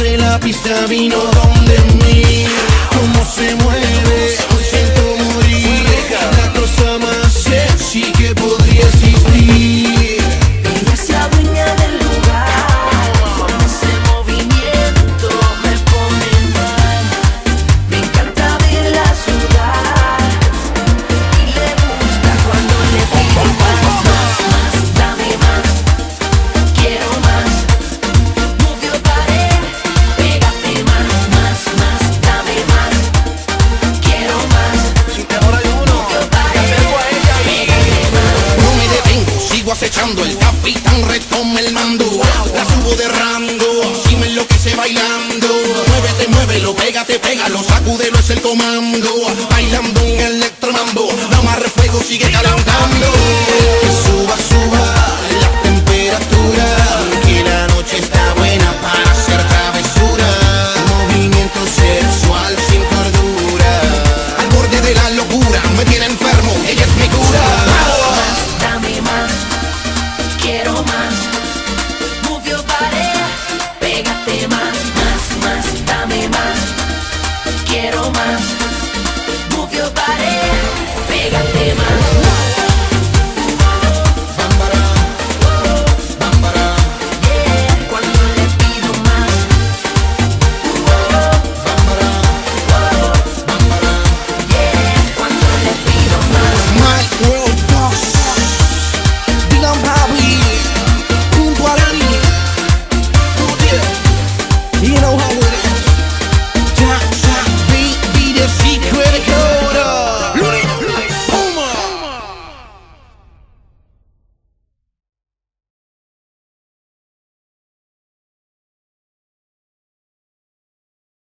de la pista vino donde mí. Cómo se mueve, me siento morir. La cosa más sexy que podría existir. Ella se adueña del lugar. Con ese movimiento me pone mal. Me encanta verla sudar. Y le gusta cuando le pido más, dame más. Quiero más. Move your body. Pégate más, dame más. Quiero más. Si te ahora hay uno, Move your te body. acerco a ella y Pégate más. No me detengo, sigo acechando. El capitán retoma el mando. La subo de rango, si me enloquece bailando. Muévete, muévelo, pégate, pégalo. Sacúdelo, es el comando. Bailando un electromambo. No más refuego, sigue calentando.